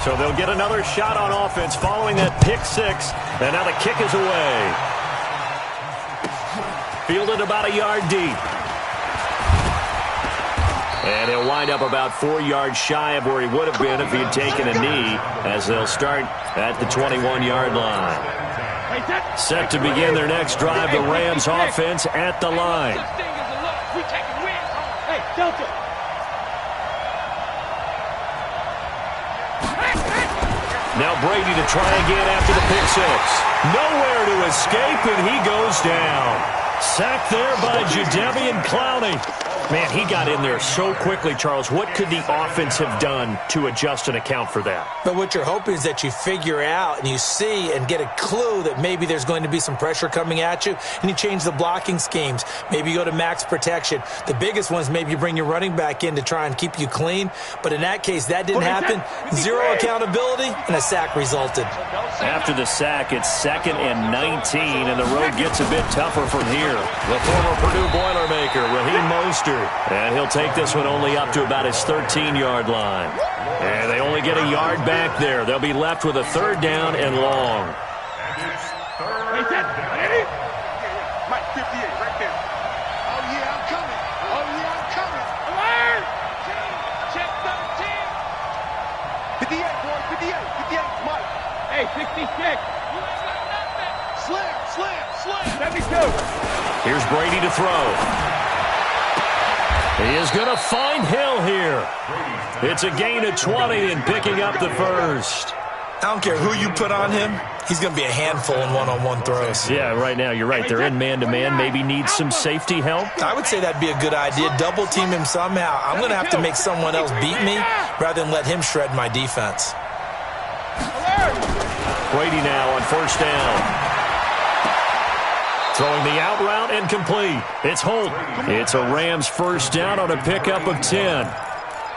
So they'll get another shot on offense following that pick six. And now the kick is away. Fielded about a yard deep. And he'll wind up about 4 yards shy of where he would have been if he had taken a knee, as they'll start at the 21-yard line. Set to begin their next drive, the Rams offense at the line. Now Brady to try again after the pick six. Nowhere to escape, and he goes down. Sacked there by Jadeveon Clowney. Man, he got in there so quickly, Charles. What could the offense have done to adjust and account for that? But what you're hoping is that you figure out and you see and get a clue that maybe there's going to be some pressure coming at you, and you change the blocking schemes. Maybe you go to max protection. The biggest one is maybe you bring your running back in to try and keep you clean. But in that case, that didn't happen. Zero accountability, and a sack resulted. After the sack, it's 2nd and 19, and the road gets a bit tougher from here. The former Purdue Boilermaker, Raheem Mostert. And he'll take this one only up to about his 13-yard line. And they only get a yard back there. They'll be left with a 3rd down and long. Mike 58 right there. Oh, yeah, I'm coming. Oh, yeah, I'm coming. Alert! Check 13. 58, boy, 58. 58, Mike. Hey, 66. Slam. 72. Here's Brady to throw. He is going to find Hill here. It's a gain of 20 and picking up the first. I don't care who you put on him. He's going to be a handful in one-on-one throws. Yeah, right now, you're right. They're in man-to-man. Maybe need some safety help. I would say that'd be a good idea. Double team him somehow. I'm going to have to make someone else beat me rather than let him shred my defense. Brady now on 1st down. Throwing the out route and complete. It's Holt. It's a Rams 1st down on a pickup of 10.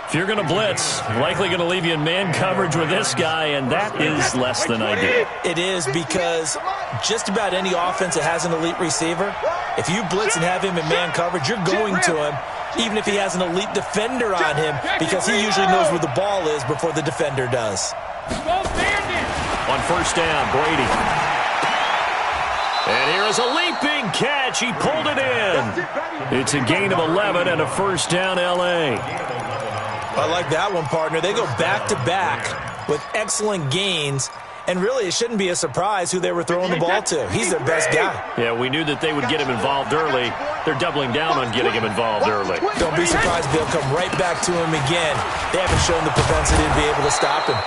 If you're going to blitz, likely going to leave you in man coverage with this guy, and that is less than ideal. It is, because just about any offense that has an elite receiver, if you blitz and have him in man coverage, you're going to him, even if he has an elite defender on him, because he usually knows where the ball is before the defender does. On 1st down, Brady. And here is a leaping catch. He pulled it in. It's a gain of 11 and a 1st down, L.A. I like that one, partner. They go back-to-back with excellent gains. And really, it shouldn't be a surprise who they were throwing the ball to. He's their best guy. Yeah, we knew that they would get him involved early. They're doubling down on getting him involved early. Don't be surprised they'll come right back to him again. They haven't shown the propensity to be able to stop him.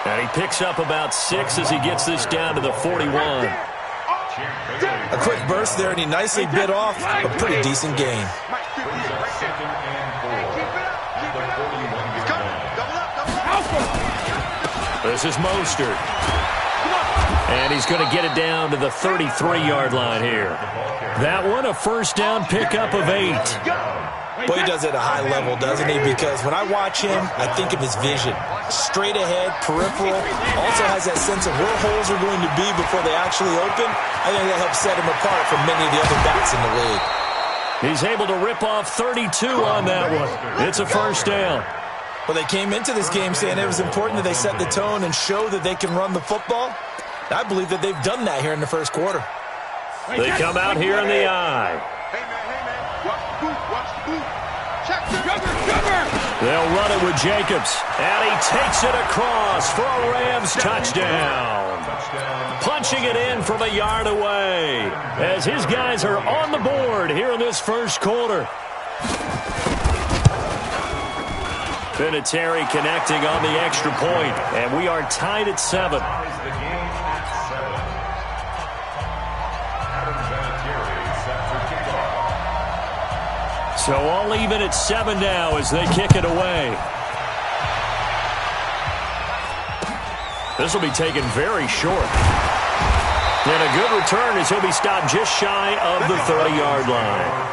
And he picks up about 6 as he gets this down to the 41. A quick burst there, and he nicely bit off a pretty decent gain. This is Mostert. And he's going to get it down to the 33-yard line here. That one, a 1st down pickup of 8. Boy, he does it at a high level, doesn't he? Because when I watch him, I think of his vision. Straight ahead, peripheral. Also has that sense of where holes are going to be before they actually open. I think that helps set him apart from many of the other backs in the league. He's able to rip off 32 on that one. It's a 1st down. Well, they came into this game saying it was important that they set the tone and show that they can run the football. I believe that they've done that here in the 1st quarter. They come out here in the eye. Hey, man. Watch the boot. Check the cover. They'll run it with Jacobs. And he takes it across for a Rams touchdown. Punching it in from a yard away as his guys are on the board here in this 1st quarter. Vinatieri connecting on the extra point, and we are tied at 7. So all even at 7 now as they kick it away. This will be taken very short. And a good return as he'll be stopped just shy of the 30-yard line.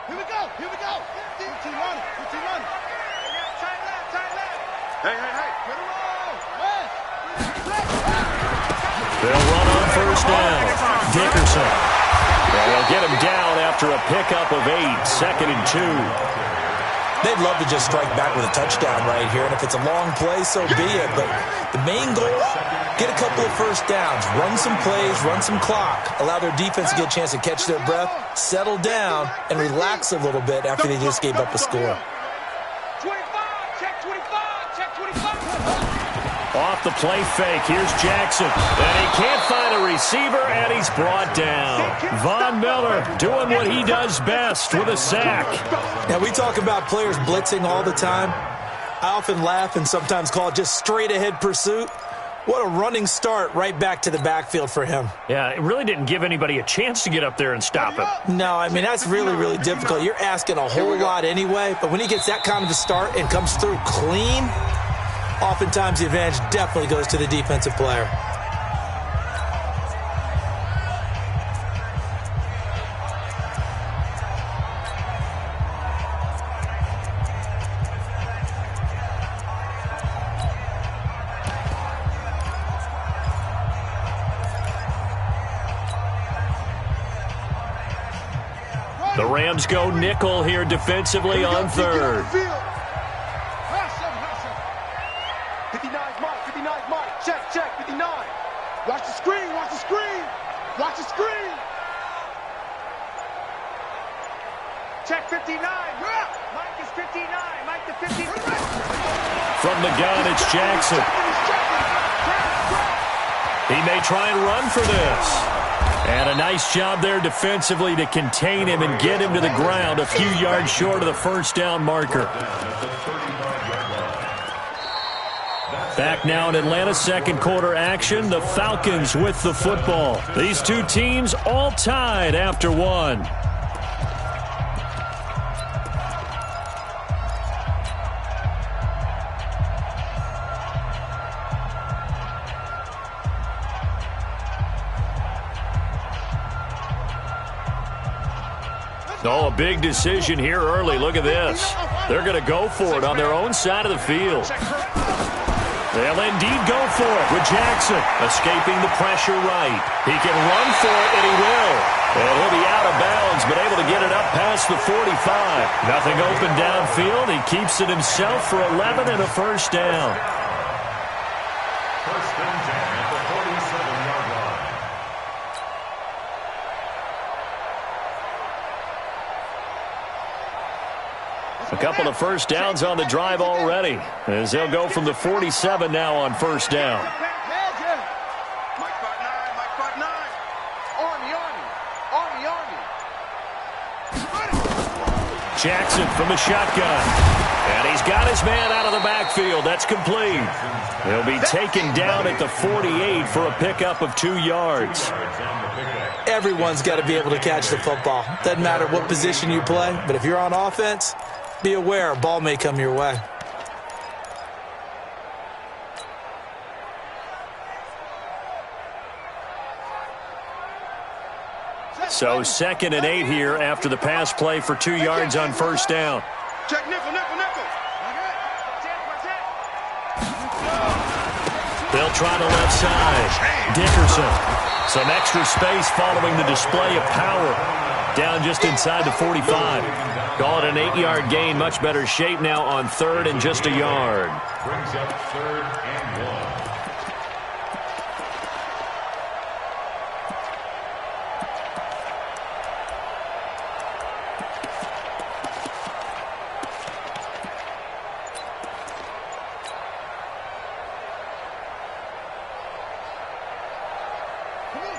Here we go. Here we go. 15 running. 15 running. Tight left. Tight left. Hey. Get a roll. West. They'll run on first down. Dickerson. And they'll get him down after a pickup of 8. 2nd and 2. They'd love to just strike back with a touchdown right here, and if it's a long play, so be it. But the main goal, get a couple of first downs, run some plays, run some clock, allow their defense to get a chance to catch their breath, settle down, and relax a little bit after they just gave up a score. 25. Check 25. Check 25. Off the play fake, here's Jackson. And he can't find a receiver, and he's brought down. Von Miller doing what he does best with a sack. Now, we talk about players blitzing all the time. I often laugh and sometimes call it just straight-ahead pursuit. What a running start right back to the backfield for him. Yeah, it really didn't give anybody a chance to get up there and stop him. No, I mean, that's really, really difficult. You're asking a whole lot anyway, but when he gets that kind of a start and comes through clean, oftentimes the advantage definitely goes to the defensive player. The Rams go nickel here defensively on 3rd. 59's Mike. 59's Mike. Check. 59. Watch the screen. Watch the screen. Watch the screen. Check 59. Mike is 59. Mike to 59. From the gun, it's Jackson. He may try and run for this. And a nice job there defensively to contain him and get him to the ground a few yards short of the first down marker. Back now in Atlanta's second quarter action, the Falcons with the football. These two teams all tied after one. Oh, a big decision here early. Look at this. They're going to go for it on their own side of the field. They'll indeed go for it with Jackson escaping the pressure right. He can run for it, and he will. And he'll be out of bounds, but able to get it up past the 45. Nothing open downfield. He keeps it himself for 11 and a first down. First and 10 at the 47-yard line. A couple of first downs on the drive already, as they'll go from the 47 now on first down. Mike 5'9". Army. Jackson from the shotgun. And he's got his man out of the backfield. That's complete. He'll be taken down at the 48 for a pickup of 2 yards. Everyone's got to be able to catch the football. Doesn't matter what position you play, but if you're on offense, be aware a ball may come your way. So 2nd and 8 here after the pass play for 2 yards on first down. Check nickel. They'll try the left side. Dickerson. Some extra space following the display of power. Down just inside the 45. Call it an 8-yard gain. Much better shape now on 3rd and just a yard. Brings up 3rd and 1.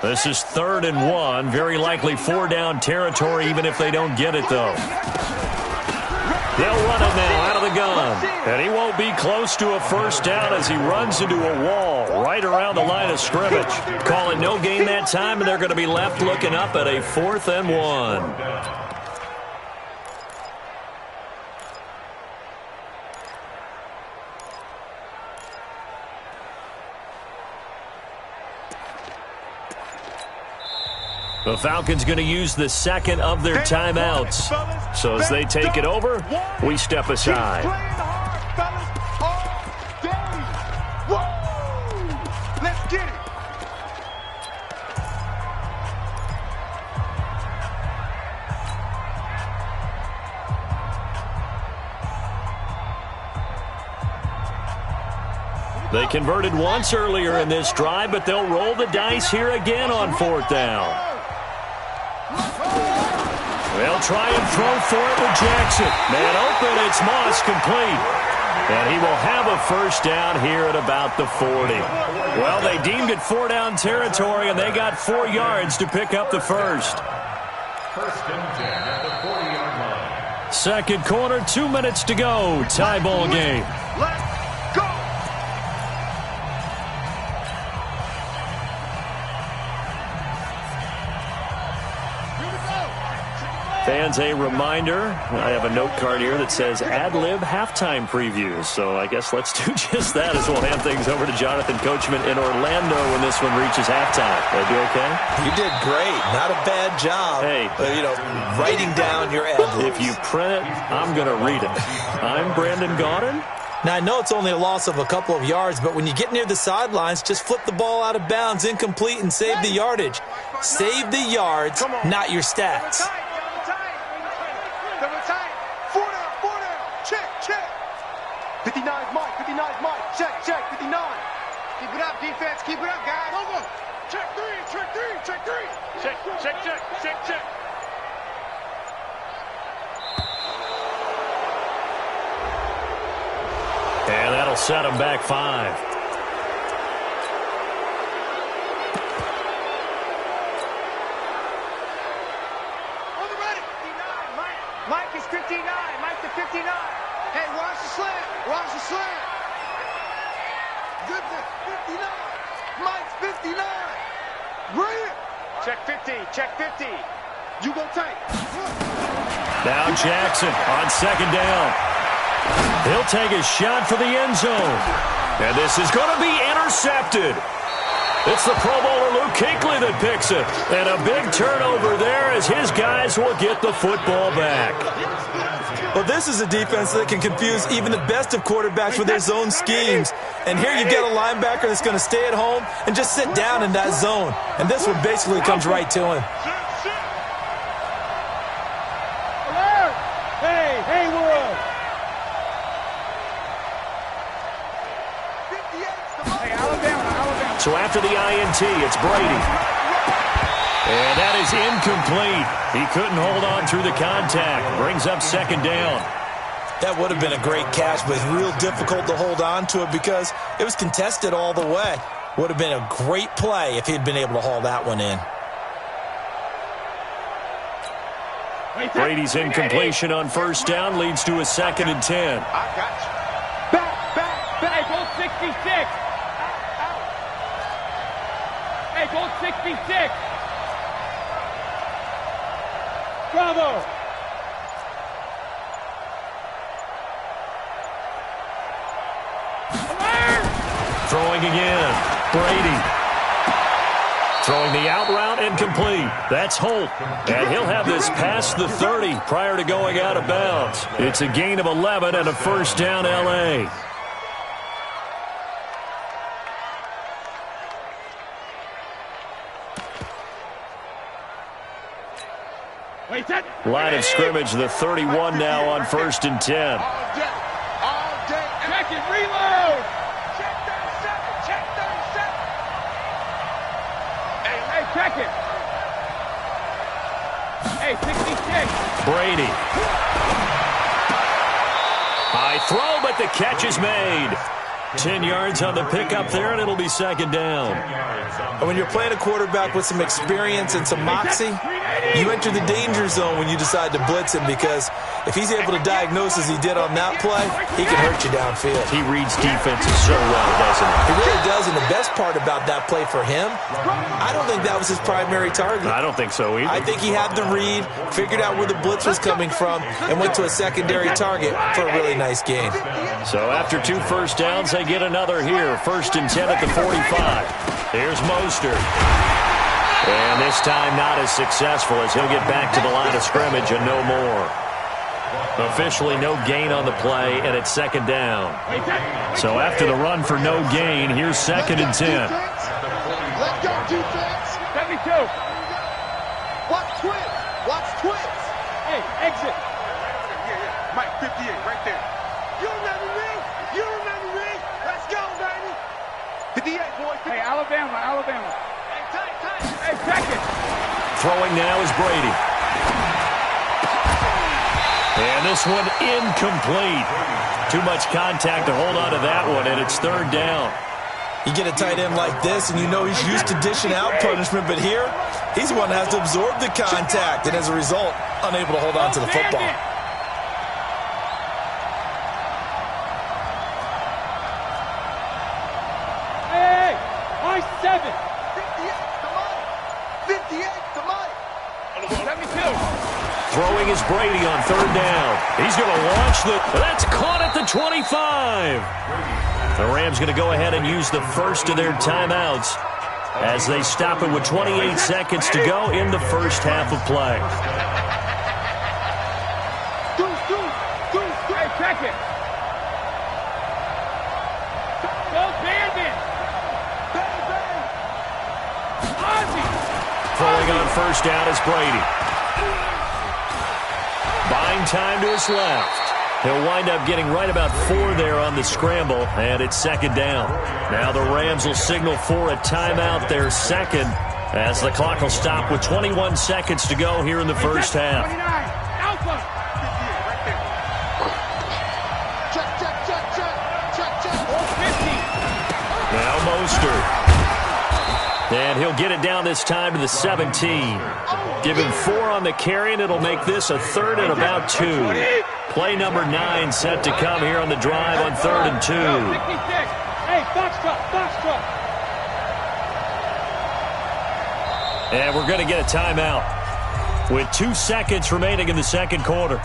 This is 3rd and 1. Very likely 4-down territory, even if they don't get it, though. They'll run it now out of the gun. And he won't be close to a first down as he runs into a wall right around the line of scrimmage. Call it no gain that time, and they're going to be left looking up at a 4th and 1. The Falcons going to use the second of their timeouts. So as they take it over, we step aside. Let's get it. They converted once earlier in this drive, but they'll roll the dice here again on 4th down. They'll try and throw for it with Jackson. Man open, it's Moss, complete. And he will have a first down here at about the 40. Well, they deemed it 4-down territory, and they got 4 yards to pick up the first. First and 10 at the 40-yard line. Second quarter, 2 minutes to go. Tie ball game. Let's go. Fans, a reminder, I have a note card here that says ad-lib halftime previews. So I guess let's do just that as we'll hand things over to Jonathan Coachman in Orlando when this one reaches halftime. Did I do okay? You did great. Not a bad job. Hey. Writing down your ad-libs. If you print it, I'm going to read it. I'm Brandon Gaudin. Now, I know it's only a loss of a couple of yards, but when you get near the sidelines, just flip the ball out of bounds, incomplete, and save the yardage. Save the yards, not your stats. Double tight. 4 down. Check. 59's Mike. Check. 59. Keep it up, defense. Keep it up, guys. Over. Check three. Check. And that'll set them back 5. Mike is 59. Mike to 59. Hey, watch the slant. Good to 59. Mike's 59. Brilliant. Check 50. You go tight. Now Jackson on 2nd down. He'll take a shot for the end zone. And this is going to be intercepted. It's the Pro Bowler Luke Kuechly that picks it. And a big turnover there as his guys will get the football back. Well, this is a defense that can confuse even the best of quarterbacks with their zone schemes. And here you've got a linebacker that's going to stay at home and just sit down in that zone. And this one basically comes right to him. Hey, World. So after the INT, it's Brady. And that is incomplete. He couldn't hold on through the contact. Brings up 2nd down. That would have been a great catch, but it's real difficult to hold on to it because it was contested all the way. Would have been a great play if he'd been able to haul that one in. Brady's incompletion on 1st down leads to a 2nd and 10. I got you. Back. Go 66. Hey, go 66. Bravo. Throwing again. Brady. Throwing the out route incomplete. That's Holt. And he'll have this past the 30 prior to going out of bounds. It's a gain of 11 and a 1st down L.A. Line of scrimmage, the 31 now on 1st and 10. All day. Check it, reload. Check 37. Hey, check it. Hey, 66. Brady. High throw, but the catch is made. 10 yards on the pickup there, and it'll be 2nd down. And when you're playing a quarterback with some experience and some moxie, you enter the danger zone when you decide to blitz him, because if he's able to diagnose as he did on that play, he can hurt you downfield. He reads defenses so well, doesn't he? He really does, and the best part about that play for him, I don't think that was his primary target. I don't think so either. I think he had the read, figured out where the blitz was coming from, and went to a secondary target for a really nice gain. So after 2 first downs, they get another here. 1st and 10 at the 45. Here's Mostert. And this time not as successful as he'll get back to the line of scrimmage and no more. Officially no gain on the play, and it's second down. So after the run for no gain, here's 2nd and 10. Let's go, defense. 72. Watch twins. Watch twins. Hey, exit. Yeah. Mike, 58, right there. You remember me? You remember me? Let's go, baby. 58, boys. Hey, Alabama. Hey, tight. Hey, second. Throwing now is Brady. And this one incomplete. Too much contact to hold on to that one, and it's 3rd down. You get a tight end like this, and you know he's used to dishing out punishment, but here, he's the one that has to absorb the contact, and as a result, unable to hold on to the football. Hey, my 7. 58 to Mike. 72. Throwing is Brady on 3rd down. He's going to launch that's caught at the 25. The Rams going to go ahead and use the first of their timeouts as they stop it with 28 seconds to go in the first half of play. Hey, second. Go Bandit. Ozzy. Throwing on 1st down is Brady. Buying time to his left. He'll wind up getting right about 4 there on the scramble, and it's 2nd down. Now the Rams will signal for a timeout, their 2nd, as the clock will stop with 21 seconds to go here in the first half. 29. Alpha. Check. 50. Now Mostert. And he'll get it down this time to the 17. Give him 4 on the carry, and it'll make this a 3rd and about 2. Play number 9 set to come here on the drive on 3rd and 2. 66. Hey, Foxtrot. And we're going to get a timeout with 2 seconds remaining in the second quarter.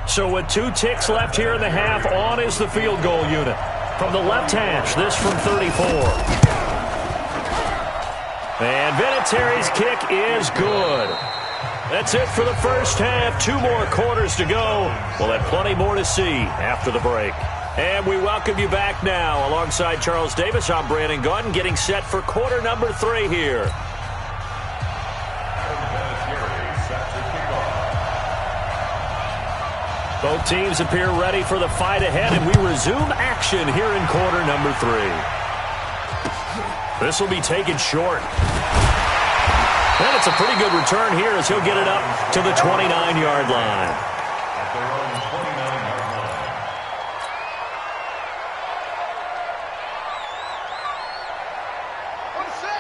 So with 2 ticks left here in the half, on is the field goal unit. From the left hash, this from 34. And Vinatieri's kick is good. That's it for the first half. 2 more quarters to go. We'll have plenty more to see after the break. And we welcome you back now. Alongside Charles Davis, I'm Brandon Gunn, getting set for quarter number 3 here. Both teams appear ready for the fight ahead, and we resume action here in quarter number 3. This will be taken short. And it's a pretty good return here as he'll get it up to the 29-yard line.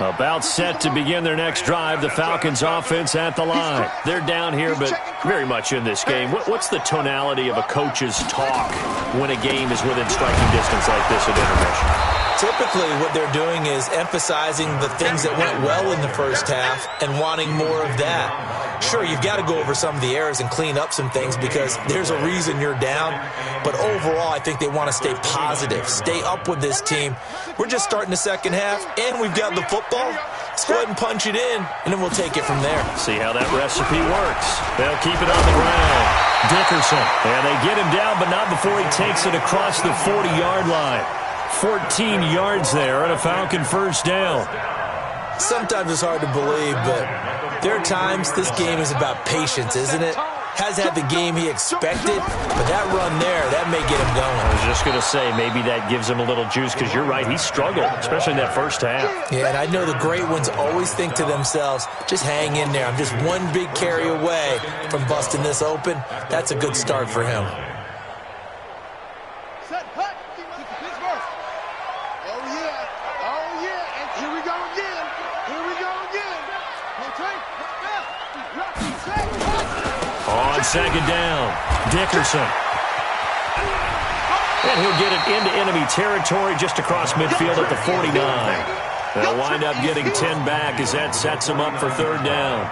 About set to begin their next drive, the Falcons offense at the line. They're down here, but very much in this game. What's the tonality of a coach's talk when a game is within striking distance like this at intermission? Typically, what they're doing is emphasizing the things that went well in the first half and wanting more of that. Sure, you've got to go over some of the errors and clean up some things because there's a reason you're down. But overall, I think they want to stay positive, stay up with this team. We're just starting the second half, and we've got the football. Let's go ahead and punch it in, and then we'll take it from there. See how that recipe works. They'll keep it on the ground. Dickerson, and they get him down, but not before he takes it across the 40-yard line. 14 yards there and a Falcon first down. Sometimes it's hard to believe, but there are times this game is about patience, isn't it? Has had the game he expected, but that run there, that may get him going. I was just going to say, maybe that gives him a little juice because you're right, he struggled, especially in that first half. Yeah, and I know the great ones always think to themselves, just hang in there. I'm just one big carry away from busting this open. That's a good start for him. Second down, Dickerson. And he'll get it into enemy territory just across midfield at the 49. They'll wind up getting 10 back as that sets him up for third down.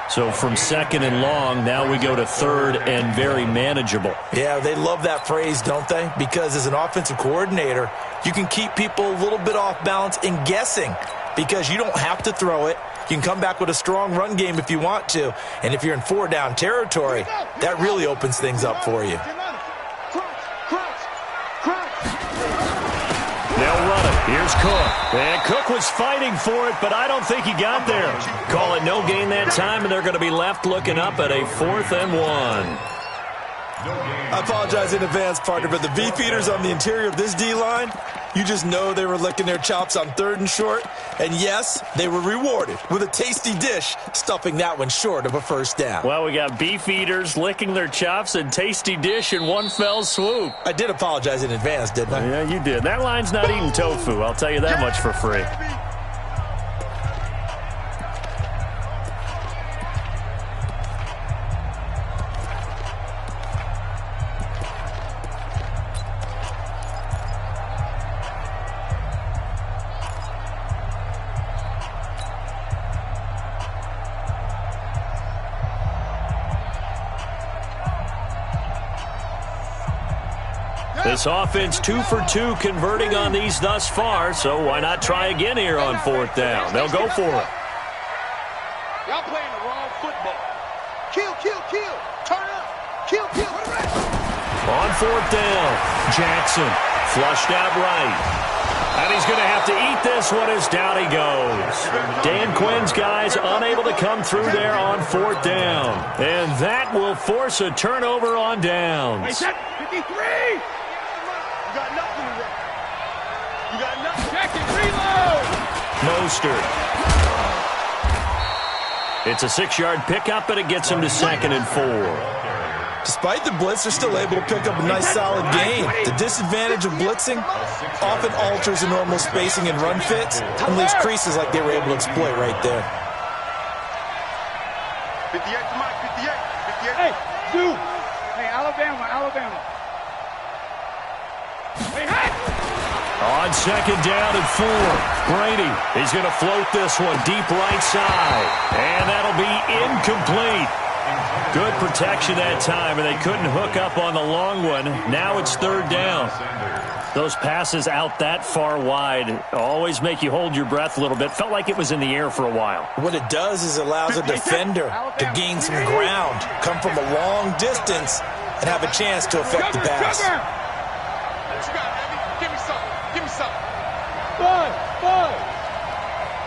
So from second and long, now we go to third and very manageable. Yeah, they love that phrase, don't they? Because as an offensive coordinator, you can keep people a little bit off balance and guessing because you don't have to throw it. You can come back with a strong run game if you want to. And if you're in 4-down territory, that really opens things up for you. They'll run it. Here's Cook. And Cook was fighting for it, but I don't think he got there. Call it no gain that time, and they're going to be left looking up at a 4th and 1. I apologize in advance, partner, but the beefeaters on the interior of this D-line, you just know they were licking their chops on 3rd and short. And yes, they were rewarded with a tasty dish, stuffing that one short of a 1st down. Well, we got beefeaters licking their chops and tasty dish in one fell swoop. I did apologize in advance, didn't I? Yeah, you did. That line's not eating tofu. I'll tell you that much for free. This offense 2 for 2 converting on these thus far, so why not try again here on 4th down? They'll go for it. Y'all playing the wrong football. Kill, kill, kill. Turn up. Kill, kill. On 4th down, Jackson flushed out right. And he's going to have to eat this one as down he goes. Dan Quinn's guys unable to come through there on 4th down. And that will force a turnover on downs. 53! You got nothing to run. You got nothing. Check it, reload! Mostert. It's a 6-yard pickup, and it gets him to 2nd and 4. Despite the blitz, they're still able to pick up a nice solid gain. The disadvantage of blitzing often alters the normal spacing and run fits and leaves creases like they were able to exploit right there. 58 to Mike, 58. Hey, dude! Hey, Alabama. Hey, hey! On 2nd down and 4, Brady. He's going to float this one deep right side. And that'll be incomplete. Good protection that time, and they couldn't hook up on the long one. Now it's 3rd down. Those passes out that far wide always make you hold your breath a little bit. Felt like it was in the air for a while. What it does is allows a defender to gain some ground, come from a long distance, and have a chance to affect the pass. What you got, baby? Give me something.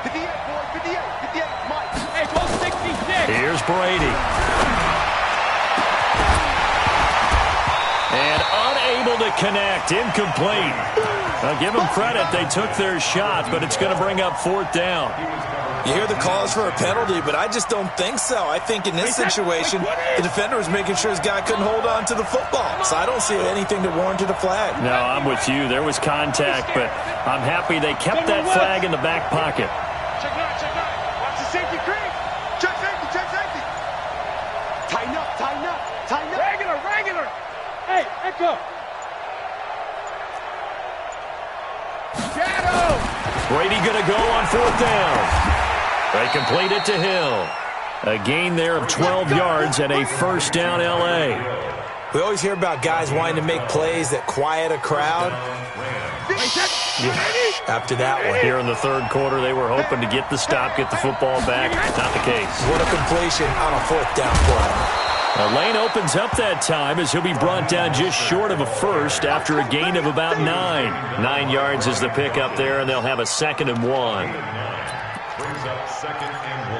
58, boy. 58. Mike. Hey, go 66! Here's Brady. And unable to connect. Incomplete. Now, give them credit. They took their shot, but it's going to bring up 4th down. You hear the calls for a penalty, but I just don't think so. I think in this situation, the defender was making sure his guy couldn't hold on to the football. So I don't see anything that warranted a flag. No, I'm with you. There was contact, but I'm happy they kept that flag in the back pocket. Check it out. Watch the safety creep. Check safety. Tighten up. Regular! Hey, Echo! Shadow! Brady going to go on 4th down. They complete it to Hill. A gain there of 12 yards and a 1st down L.A. We always hear about guys wanting to make plays that quiet a crowd. After that one. Here in the 3rd quarter, they were hoping to get the stop, get the football back. Not the case. What a completion on a 4th down play. The lane opens up that time as he'll be brought down just short of a 1st after a gain of about 9. 9 yards is the pickup there, and they'll have a 2nd and 1. Brings up 2nd and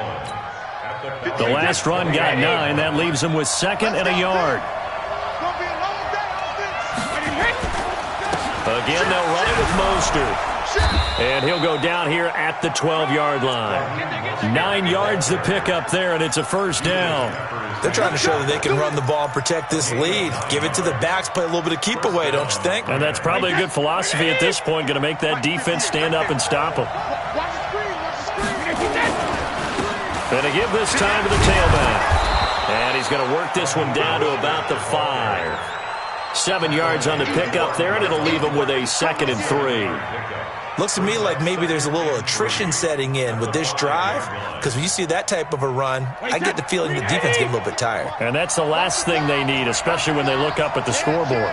1. The last run got 9. That leaves them with 2nd and a yard. It's going to be a long day, offense. Again, they'll run it with Mostert. And he'll go down here at the 12-yard line. 9 yards the pickup there, and it's a 1st down. They're trying to show that they can run the ball and protect this lead. Give it to the backs, play a little bit of keep away, don't you think? And that's probably a good philosophy at this point, going to make that defense stand up and stop them. Watch the screen. Going to give this time to the tailback. And he's going to work this one down to about the 5. 7 yards on the pickup there, and it'll leave him with a 2nd and 3. Looks to me like maybe there's a little attrition setting in with this drive, because when you see that type of a run, I get the feeling the defense get a little bit tired. And that's the last thing they need, especially when they look up at the scoreboard.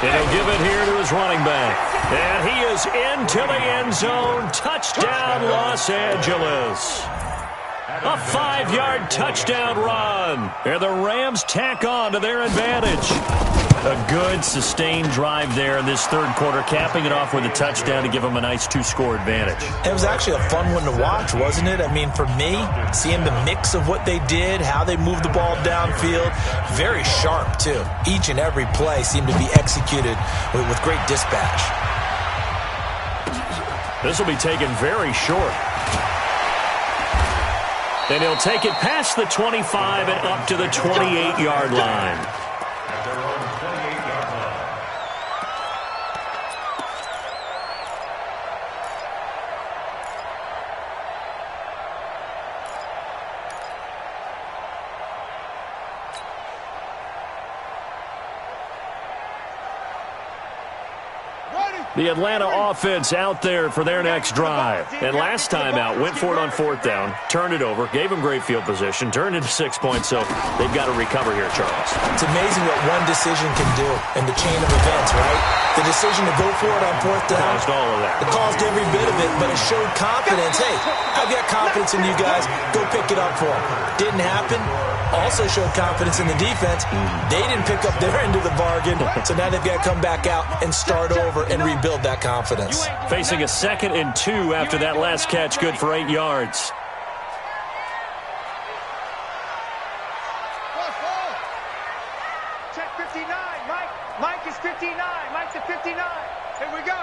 And he'll give it here to his running back. And he is into the end zone. Touchdown, Los Angeles. A 5-yard touchdown run. And the Rams tack on to their advantage. A good, sustained drive there in this third quarter, capping it off with a touchdown to give them a nice 2-score advantage. It was actually a fun one to watch, wasn't it? I mean, for me, seeing the mix of what they did, how they moved the ball downfield, very sharp, too. Each and every play seemed to be executed with great dispatch. This will be taken very short. And he'll take it past the 25 and up to the 28-yard line. The Atlanta offense out there for their next drive. And last time out, went for it on 4th down, turned it over, gave them great field position, turned it to 6 points, so they've got to recover here, Charles. It's amazing what one decision can do in the chain of events, right? The decision to go for it on 4th down. Caused all of that. It caused every bit of it, but it showed confidence. Hey, I've got confidence in you guys. Go pick it up for them. Didn't happen. Also showed confidence in the defense. They didn't pick up their end of the bargain, so now they've got to come back out and start over and rebuild that confidence. Facing a 2nd and 2 after that last catch, good for 8 yards. Check 59. Mike is 59. Mike's at 59. Here we go.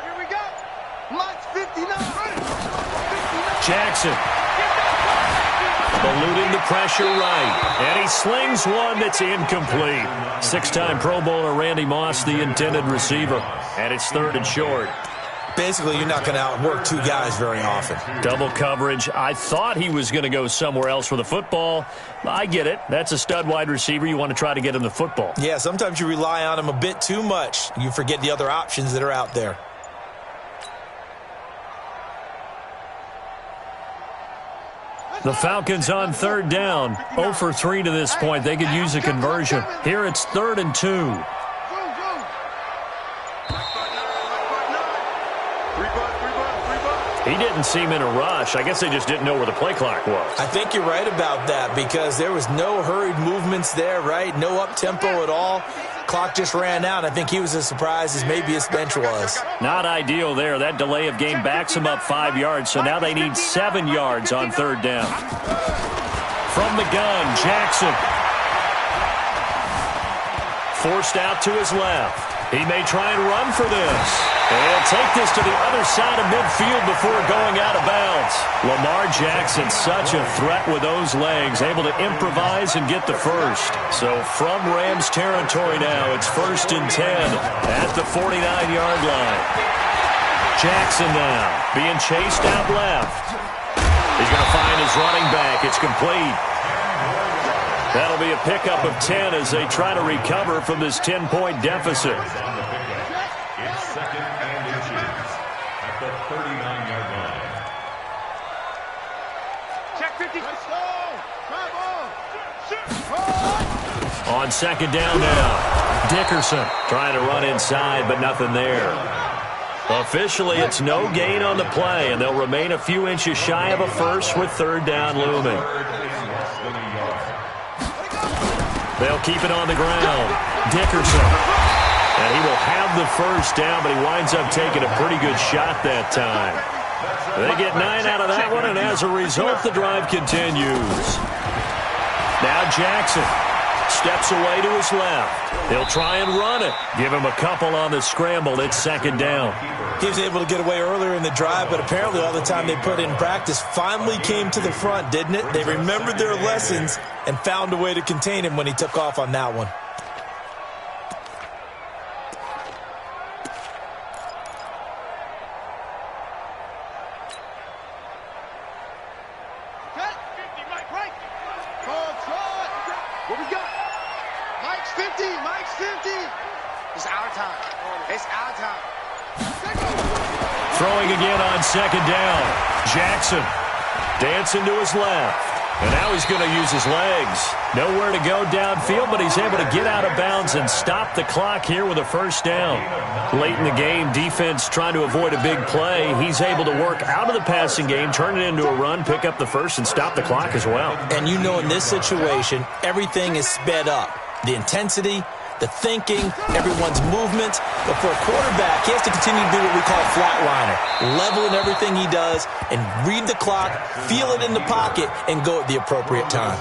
Mike's 59. 59. Jackson. Eluding the pressure right. And he slings one that's incomplete. 6-time Pro Bowler Randy Moss, the intended receiver. And it's 3rd and short. Basically, you're not going to outwork 2 guys very often. Double coverage. I thought he was going to go somewhere else with the football. I get it. That's a stud wide receiver. You want to try to get him the football. Yeah, sometimes you rely on him a bit too much. You forget the other options that are out there. The Falcons on 3rd down. 0 for 3 to this point. They could use a conversion. Here it's 3rd and 2. He didn't seem in a rush. I guess they just didn't know where the play clock was. I think you're right about that because there was no hurried movements there, right? No up-tempo at all. Clock just ran out. I think he was as surprised as maybe his bench was. Not ideal there. That delay of game backs him up 5 yards, so now they need 7 yards on 3rd down. From the gun, Jackson. Forced out to his left. He may try and run for this. And he'll take this to the other side of midfield before going out of bounds. Lamar Jackson, such a threat with those legs, able to improvise and get the first. So from Rams territory now, it's 1st and 10 at the 49-yard line. Jackson now being chased out left. He's going to find his running back. It's complete. That'll be a pickup of 10 as they try to recover from this 10-point deficit. It's 2nd and inches at the 39-yard line. Check 50. On 2nd down now, Dickerson trying to run inside, but nothing there. Officially, it's no gain on the play, and they'll remain a few inches shy of a first with 3rd down looming. They'll keep it on the ground. Dickerson. And he will have the first down, but he winds up taking a pretty good shot that time. They get 9 out of that one, and as a result, the drive continues. Now Jackson steps away to his left. He'll try and run it. Give him a couple on the scramble. It's 2nd down. He was able to get away earlier in the drive, but apparently all the time they put in practice finally came to the front, didn't it? They remembered their lessons and found a way to contain him when he took off on that one. What we got? Mike's 50. Mike's 50. It's our time. It's our time. Throwing again on second down. Jackson dancing to his left. And now he's going to use his legs. Nowhere to go downfield, but he's able to get out of bounds and stop the clock here with a first down. Late in the game, defense trying to avoid a big play. He's able to work out of the passing game, turn it into a run, pick up the first, and stop the clock as well. And you know in this situation, everything is sped up. The intensity, the thinking, everyone's movement. But for a quarterback, he has to continue to do what we call flatliner. Level in everything he does and read the clock, feel it in the pocket, and go at the appropriate time.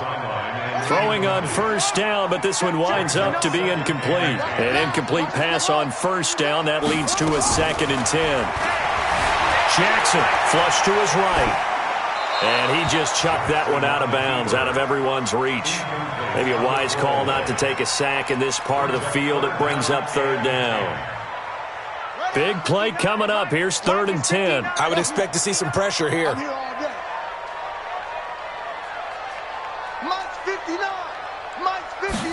Throwing on first down, but this one winds up to be incomplete. An incomplete pass on first down. That leads to a 2nd and 10. Jackson flush to his right. And he just chucked that one out of bounds, out of everyone's reach. Maybe a wise call not to take a sack in this part of the field. It brings up 3rd down. Big play coming up. Here's 3rd and 10. I would expect to see some pressure here.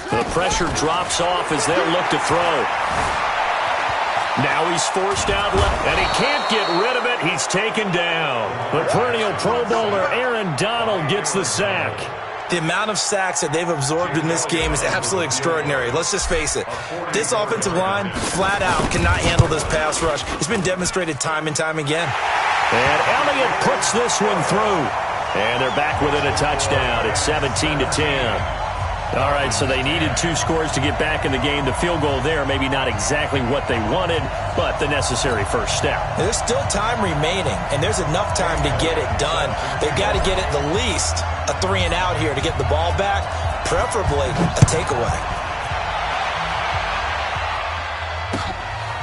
The pressure drops off as they'll look to throw. Now he's forced out left, and he can't get rid of it. He's taken down. The perennial Pro Bowler Aaron Donald gets the sack. The amount of sacks that they've absorbed in this game is absolutely extraordinary. Let's just face it. This offensive line, flat out, cannot handle this pass rush. It's been demonstrated time and time again. And Elliott puts this one through. And they're back within a touchdown. It's 17-10. All right, so they needed 2 scores to get back in the game. The field goal there, maybe not exactly what they wanted, but the necessary first step. There's still time remaining, and there's enough time to get it done. They've got to get at the least a 3-and-out here to get the ball back, preferably a takeaway.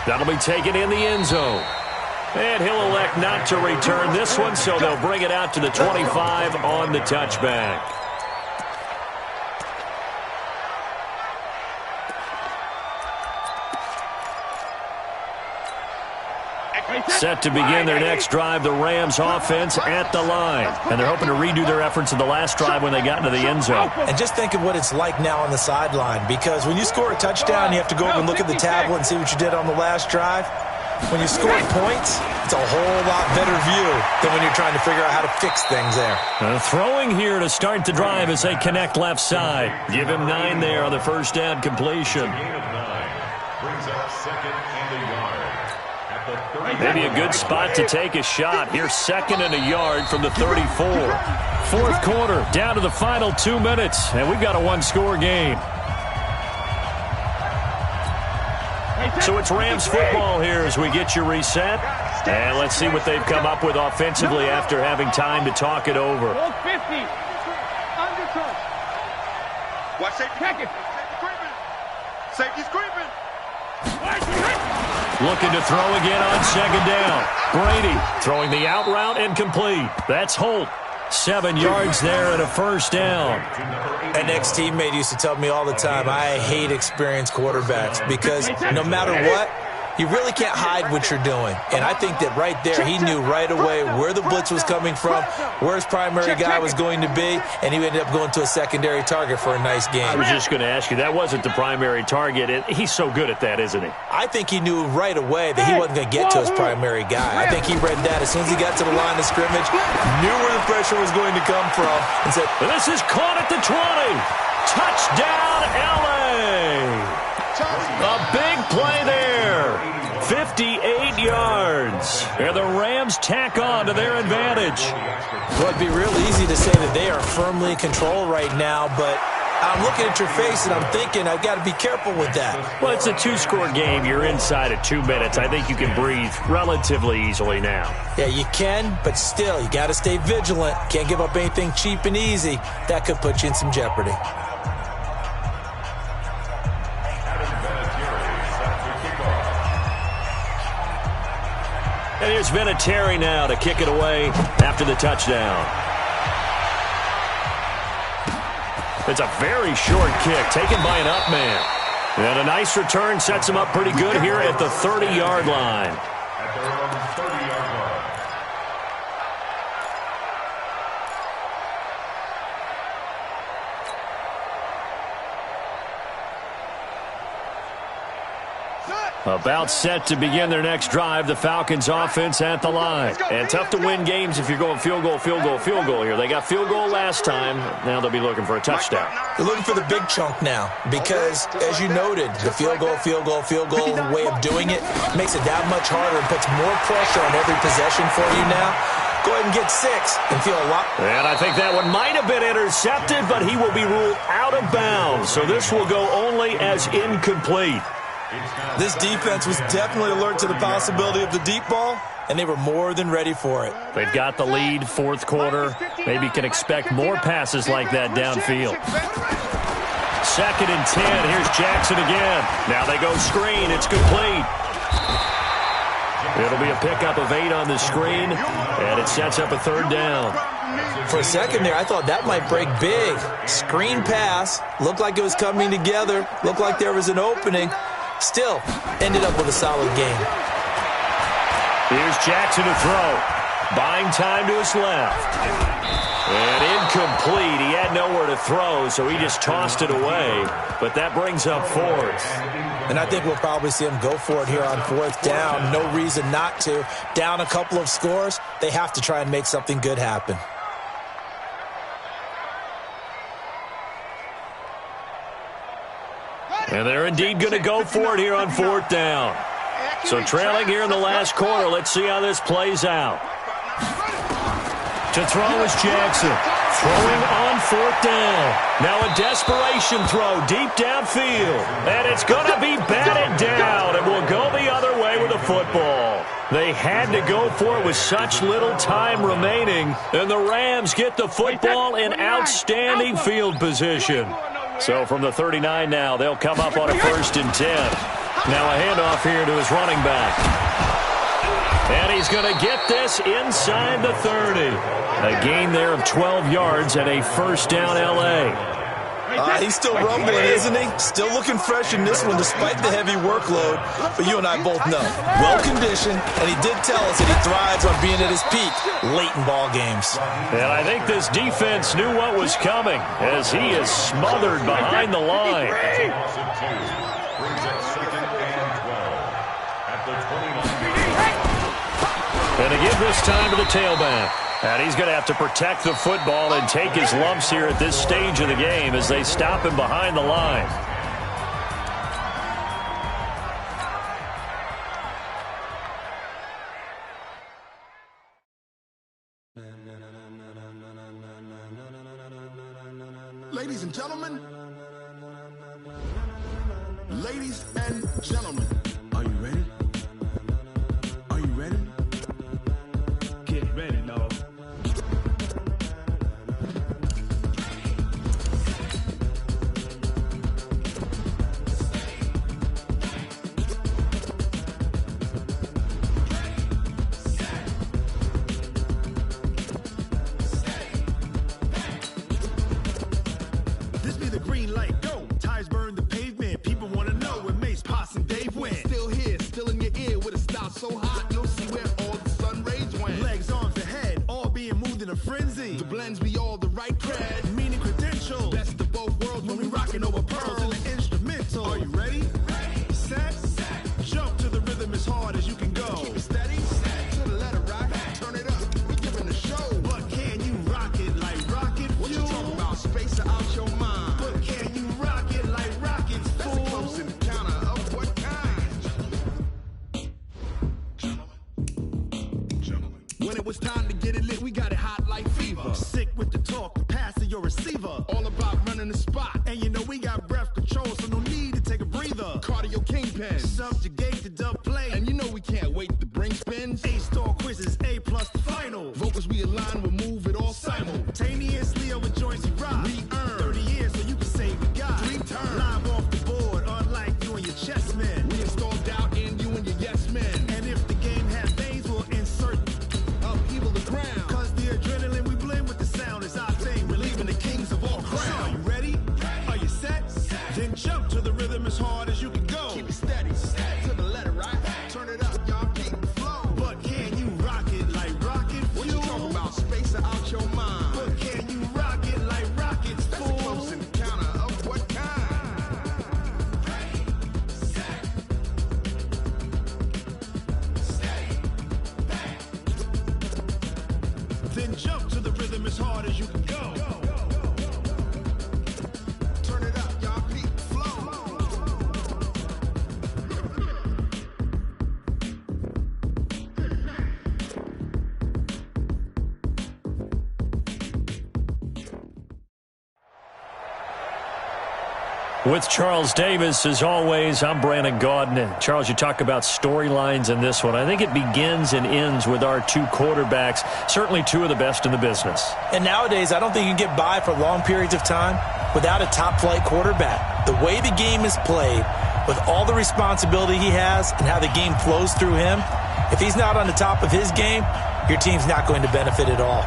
That'll be taken in the end zone. And he'll elect not to return this one, so they'll bring it out to the 25 on the touchback. Set to begin their next drive, the Rams offense at the line. And they're hoping to redo their efforts in the last drive when they got into the end zone. And just think of what it's like now on the sideline, because when you score a touchdown, you have to go over and look at the tablet and see what you did on the last drive. When you score points, it's a whole lot better view than when you're trying to figure out how to fix things there. Throwing here to start the drive as they connect left side. Give him 9 there on the first down completion. Brings up 2nd and a yard. Maybe a good spot to take a shot. Here's 2nd and a yard from the 34. 4th quarter, down to the final 2 minutes, and we've got a 1-score game. So it's Rams football here as we get you reset. And let's see what they've come up with offensively after having time to talk it over. Watch safety. Safety's creeping. Looking to throw again on 2nd down. Brady throwing the out route and complete. That's Holt. 7 yards there and a first down. An ex-teammate used to tell me all the time, I hate experienced quarterbacks because no matter what, you really can't hide what you're doing. And I think that right there, he knew right away where the blitz was coming from, where his primary guy was going to be, and he ended up going to a secondary target for a nice game. I was just going to ask you, that wasn't the primary target. He's so good at that, isn't he? I think he knew right away that he wasn't going to get to his primary guy. I think he read that as soon as he got to the line of scrimmage, knew where the pressure was going to come from, and said, this is caught at the 20. Touchdown, L.A. A big play there. 58 yards. And the Rams tack on to their advantage. Well, it'd be real easy to say that they are firmly in control right now, but I'm looking at your face and I'm thinking I've got to be careful with that. Well, it's a 2-score game. You're inside at 2 minutes. I think you can breathe relatively easily now. Yeah, you can, but still, you got to stay vigilant. Can't give up anything cheap and easy. That could put you in some jeopardy. And here's Vinatieri now to kick it away after the touchdown. It's a very short kick taken by an up man. And a nice return sets him up pretty good here at the 30-yard line. At their own 30-yard line. About set to begin their next drive. The Falcons offense at the line. And tough to win games if you're going field goal, field goal, field goal here. They got field goal last time. Now they'll be looking for a touchdown. They're looking for the big chunk now because, as you noted, the field goal way of doing it makes it that much harder and puts more pressure on every possession for you now. Go ahead and get 6 and feel a lot. And I think that one might have been intercepted, but he will be ruled out of bounds. So this will go only as incomplete. This defense was definitely alert to the possibility of the deep ball, and they were more than ready for it. They've got the lead, fourth quarter. Maybe can expect more passes like that downfield. 2nd and 10. Here's Jackson again. Now they go screen. It's complete. It'll be a pickup of 8 on the screen, and it sets up a 3rd down. For a second there, I thought that might break big. Screen pass. Looked like it was coming together. Looked like there was an opening. Still, ended up with a solid game. Here's Jackson to throw. Buying time to his left. And incomplete. He had nowhere to throw, so he just tossed it away. But that brings up 4th. And I think we'll probably see him go for it here on 4th down. No reason not to. Down a couple of scores, they have to try and make something good happen. And they're indeed going to go for it here on 4th down. So trailing here in the last quarter, let's see how this plays out. To throw is Jackson. Throwing on 4th down. Now a desperation throw deep downfield. And it's going to be batted down. And will go the other way with the football. They had to go for it with such little time remaining. And the Rams get the football in outstanding field position. So from the 39 now, they'll come up on a 1st and 10. Now a handoff here to his running back. And he's going to get this inside the 30. A gain there of 12 yards and a 1st down L.A. He's still rumbling, isn't he? Still looking fresh in this one despite the heavy workload. But you and I both know, well-conditioned, and he did tell us that he thrives on being at his peak late in ball games. And I think this defense knew what was coming as he is smothered behind the line. And to give this time to the tailback. And he's going to have to protect the football and take his lumps here at this stage of the game as they stop him behind the line. Ladies and gentlemen, are you ready? Are you ready? Get ready, dog. This be the green light, go. Tires burn the pavement. People want to know when Mace, Potts, and Dave went. Still here, still in your ear with a style so hot, you'll see where all the sun rays went. Legs, arms, and head, all being moved in a frenzy. The blends be all the right cred, meaning credentials. Best of both worlds when we rockin' over pearls in the instrumental. Are you ready? Set. Jump to the rhythm as hard as you can go. Keep it steady. To the letter rock. Turn it up. We giving the show. But can you rock it like rocket fuel? What you talking about? Space out your mind. But can you rock it like rockets, fool? That's a close encounter of what kind? Gentlemen. When it was time to get it lit, we got it hot like fever. Sick with the talk, the pass to your receiver. All about running the spot. And you know we got breath control, so no need to take a breather. Cardio kingpin. Subjugate the dub play. And you know we can't wait to bring spins. A-star quizzes, A+ the final. Vocals we align, we'll move it all simultaneously over joints we rock. We earn 30 years so you can say we got 3 turns. Live off the board, unlike you and your chess men. We installed doubt in you and your yes men. And if the game had veins, we'll insert upheaval the ground. Cause the adrenaline we blend with the sound is our thing. Relieving the kings of all crowns. then jump to the rhythm as hard as you can go. Turn it up, y'all. Beat flow. With Charles Davis, as always, I'm Brandon Gaudin. Charles, you talk about storylines in this one. I think it begins and ends with our two quarterbacks, certainly two of the best in the business. And nowadays, I don't think you can get by for long periods of time without a top-flight quarterback. The way the game is played, with all the responsibility he has and how the game flows through him, if he's not on the top of his game, your team's not going to benefit at all.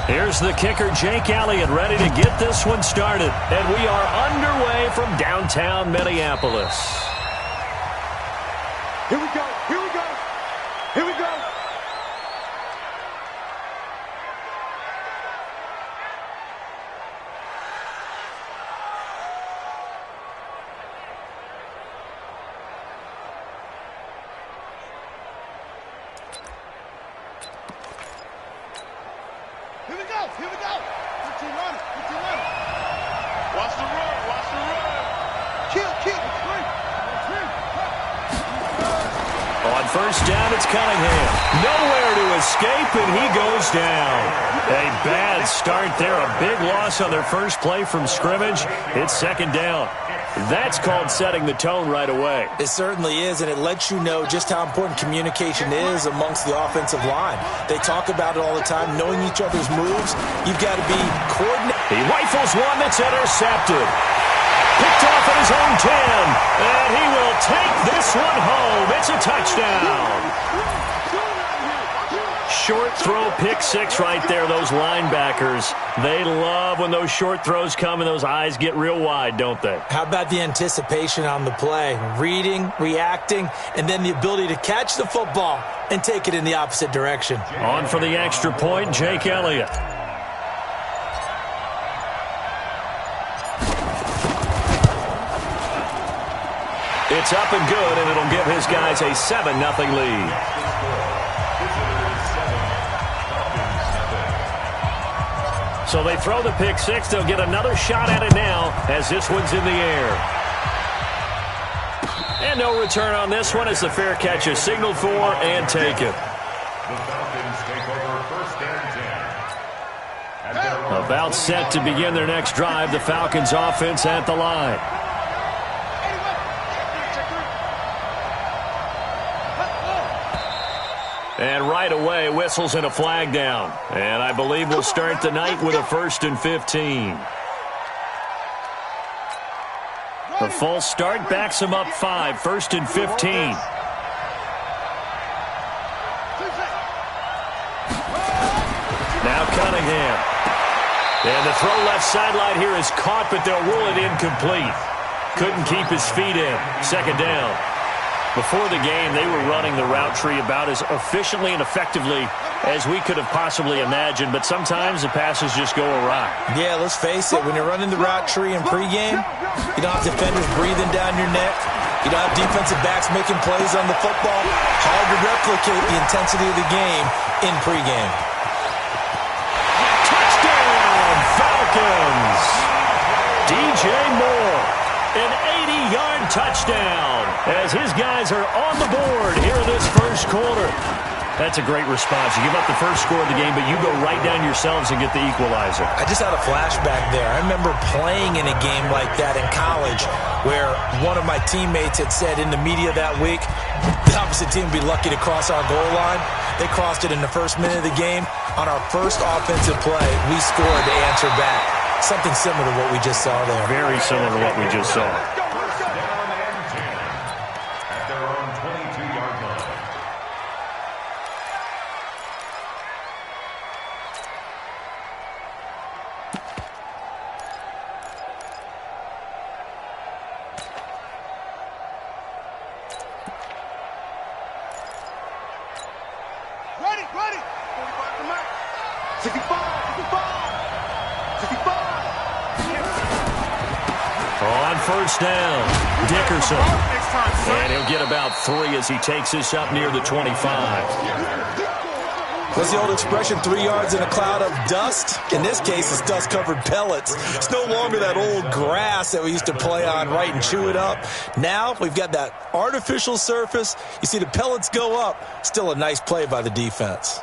Here's the kicker, Jake Elliott, ready to get this one started. And we are underway from downtown Minneapolis. Here we go. Here we go. Here we go. Here we go. Here we go. 15 running. 15 running. Watch the run. Watch the run. Kill. Three. On first down, it's Cunningham. Nowhere to escape, and he goes down. A bad start there. A big loss on their first play from scrimmage. It's second down. That's called setting the tone right away. It certainly is, and it lets you know just how important communication is amongst the offensive line. They talk about it all the time, knowing each other's moves. You've got to be coordinated. He rifles one that's intercepted. Picked off at his own 10, and he will take this one home. It's a touchdown. Short throw, pick six right there, those linebackers. They love when those short throws come and those eyes get real wide, don't they? How about the anticipation on the play? Reading, reacting, and then the ability to catch the football and take it in the opposite direction. On for the extra point, Jake Elliott. It's up and good, and it'll give his guys a 7-0 lead. So they throw the pick six. They'll get another shot at it now as this one's in the air. And no return on this one as the fair catch is signaled for and taken. The Falcons take over first and 10. About set to begin their next drive, the Falcons offense at the line. And right away, whistles and a flag down. And I believe we'll start the night with a 1st and 15. The false start backs him up 5, 1st and 15. Now Cunningham. And the throw left sideline here is caught, but they'll rule it incomplete. Couldn't keep his feet in. Second down. Before the game, they were running the route tree about as efficiently and effectively as we could have possibly imagined, but sometimes the passes just go awry. Yeah, let's face it, when you're running the route tree in pregame, you don't have defenders breathing down your neck. You don't have defensive backs making plays on the football. Hard to replicate the intensity of the game in pregame. Touchdown, Falcons! DJ Moore, an 80-yard touchdown as his guys are on the board here in this first quarter. That's a great response. You give up the first score of the game, but you go right down yourselves and get the equalizer. I just had a flashback there. I remember playing in a game like that in college where one of my teammates had said in the media that week, the opposite team would be lucky to cross our goal line. They crossed it in the first minute of the game. On our first offensive play, we scored to answer back. Something similar to what we just saw there. Very similar to what we just saw. Ready. 45 to Mike. 65. On first down, Dickerson. And he'll get about 3 as he takes this up near the 25. What's the old expression, 3 yards in a cloud of dust? In this case, it's dust-covered pellets. It's no longer that old grass that we used to play on, right, and chew it up. Now we've got that artificial surface. You see the pellets go up. Still a nice play by the defense.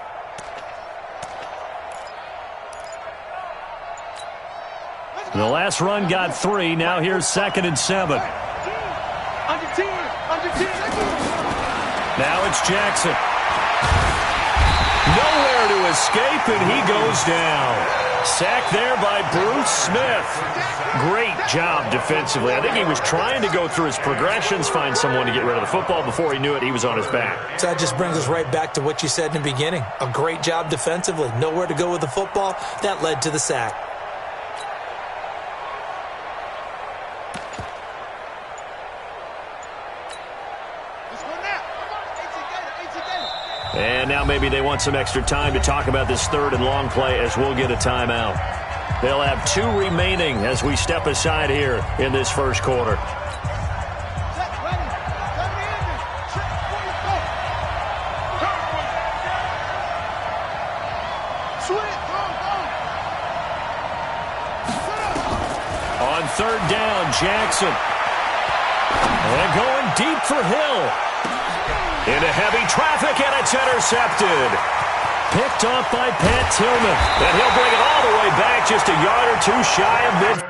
The last run got 3. Now here's 2nd and 7. Under 10. Now it's Jackson. Nowhere to escape, and he goes down. Sacked there by Bruce Smith. Great job defensively. I think he was trying to go through his progressions, find someone to get rid of the football. Before he knew it, he was on his back. So that just brings us right back to what you said in the beginning. A great job defensively. Nowhere to go with the football. That led to the sack. And now maybe they want some extra time to talk about this 3rd and long play as we'll get a timeout. They'll have 2 remaining as we step aside here in this first quarter. On 3rd down, Jackson. And going deep for Hill. Into heavy traffic, and it's intercepted. Picked off by Pat Tillman. And he'll bring it all the way back, just a yard or 2 shy of mid.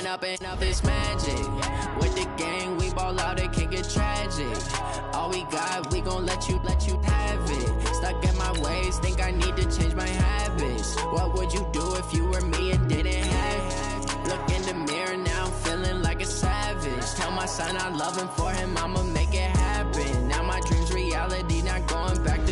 Up and up is magic. With the gang, we ball out, it can get tragic. All we got, we gon' let you have it. Stuck in my ways, think I need to change my habits. What would you do if you were me and didn't have it? Look in the mirror now, I'm feeling like a savage. Tell my son I love him, for him I'ma make it happen. Now my dream's reality, not going back to.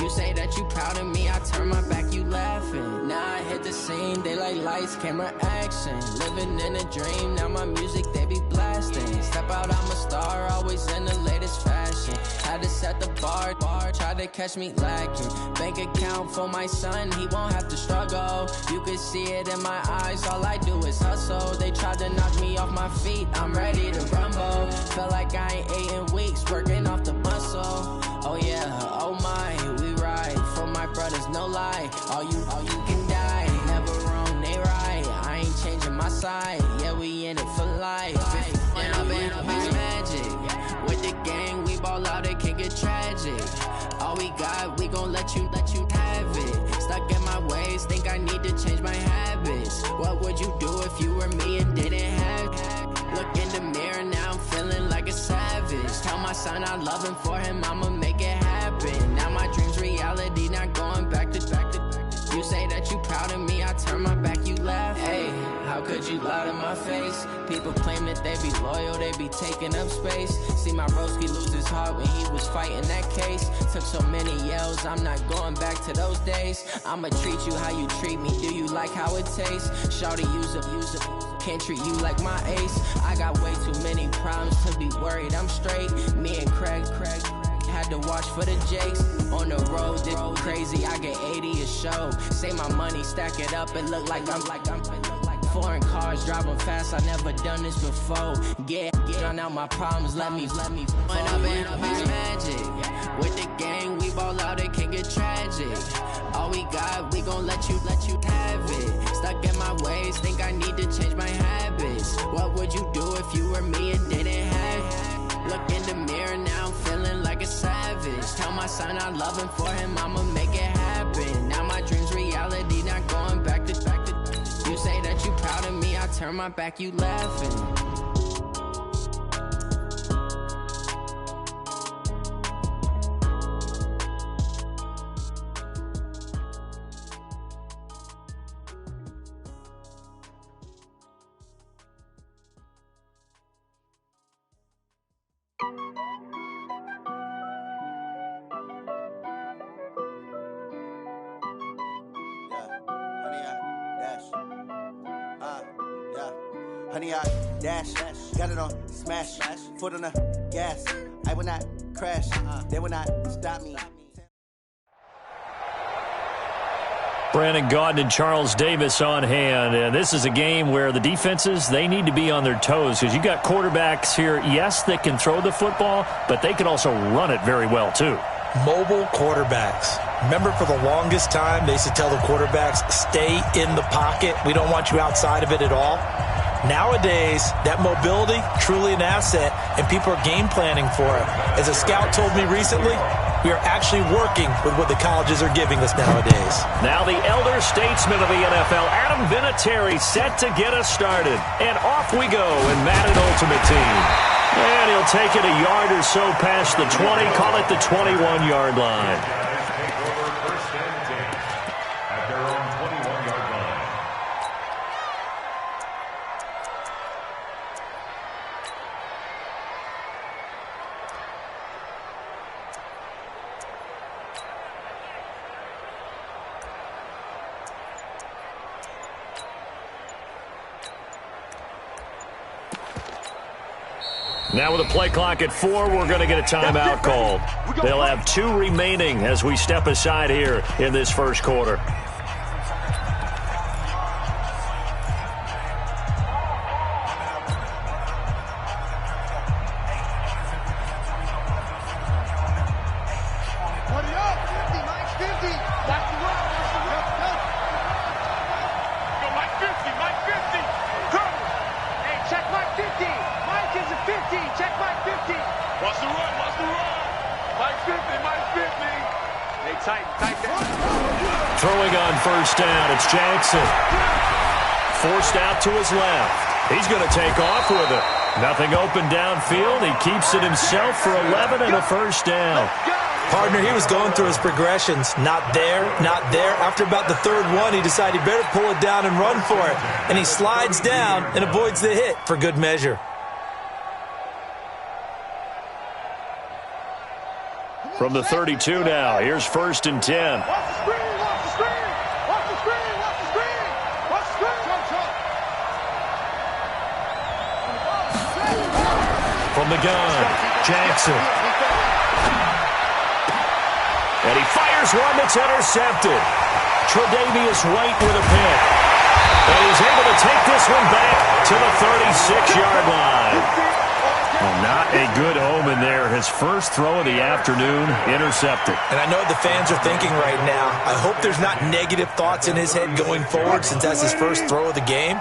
You say that you proud of me, I turn my back, you laughing. Now I hit the scene, they like lights, camera, action. Living in a dream, now my music, they be blasting. Step out, I'm a star, always in the latest fashion. Had to set the bar, try to catch me lacking. Bank account for my son, he won't have to struggle. You can see it in my eyes, all I do is hustle. They tried to knock me off my feet, I'm ready to rumble. Feel like I ain't ate in weeks, working off the muscle. Oh yeah, oh my, we ride for my brothers, no lie. All you can die, never wrong, they right. I ain't changing my side, yeah, we in it for life. And up is magic. With the gang, we ball out, it can get tragic. All we got, we gon' let you have it. Stuck in my ways, think I need to change my habits. What would you do if you were me and didn't have it? Look in the mirror, now I'm feeling like a savage. Tell my son I love him, for him I'ma make it happen. Now my dream's reality, not going back to. You say that you proud of me, I turn my back, you laugh. Hey, how could you lie to my face? People claim that they be loyal, they be taking up space. See my broski lose his heart when he was fighting that case. Took so many yells, I'm not going back to those days. I'ma treat you how you treat me, do you like how it tastes? Shawty, use it, can't treat you like my ace. I got way too many problems to be worried, I'm straight. Me and Craig had to watch for the Jakes. On the road, this crazy, I get 80 a show. Say my money, stack it up, it look like I'm foreign cars, driving fast, I never done this before. Drown out my problems, let me When up is magic. With the gang, we ball out, it can get tragic. All we got, we gon' let you have it. Stuck in my ways, think I need to change my habits. What would you do if you were me and didn't have it? Look in the mirror, now I'm feeling like a savage. Tell my son I love him, for him I'ma make it happen. Now my dream's reality, not going back to. You say that you proud of me, I turn my back, you laughing. Honey, I dash, got it on smash, foot on the gas. I will not crash, they will not stop me. Brandon Gaudin and Charles Davis on hand, and this is a game where the defenses, they need to be on their toes because you got quarterbacks here, yes, that can throw the football, but they can also run it very well too. Mobile quarterbacks. Remember, for the longest time, they used to tell the quarterbacks, stay in the pocket. We don't want you outside of it at all. Nowadays, that mobility, truly an asset, and people are game planning for it. As a scout told me recently, we are actually working with what the colleges are giving us nowadays. Now the elder statesman of the NFL, Adam Vinatieri, set to get us started. And off we go in Madden Ultimate Team. And he'll take it a yard or so past the 20, call it the 21-yard line. Now with a play clock at 4, we're going to get a timeout called. They'll have 2 remaining as we step aside here in this first quarter. Tight. Throwing on first down, it's Jackson. Forced out to his left. He's going to take off with it. Nothing open downfield. He keeps it himself for 11 and a first down. Partner, he was going through his progressions. Not there, not there. After about the third one, he decided he better pull it down and run for it. And he slides down and avoids the hit for good measure. From the 32 now, here's 1st and 10. Watch the screen, watch the screen. Watch the screen, watch the screen. Watch the screen. From the gun, Jackson. And he fires one that's intercepted. Tre'Davious White with a pick. And he's able to take this one back to the 36-yard line. Well, not a good omen there. His first throw of the afternoon intercepted. And I know what the fans are thinking right now. I hope there's not negative thoughts in his head going forward since that's his first throw of the game.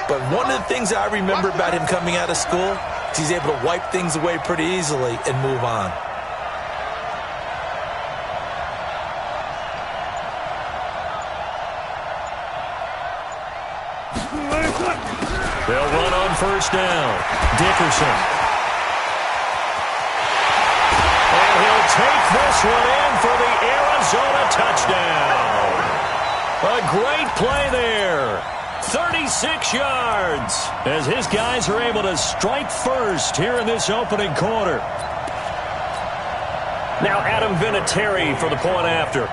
But one of the things I remember about him coming out of school is he's able to wipe things away pretty easily and move on. They'll run on first down. Dickerson. And he'll take this one in for the Arizona touchdown. A great play there. 36 yards as his guys are able to strike first here in this opening quarter. Now Adam Vinatieri for the point after.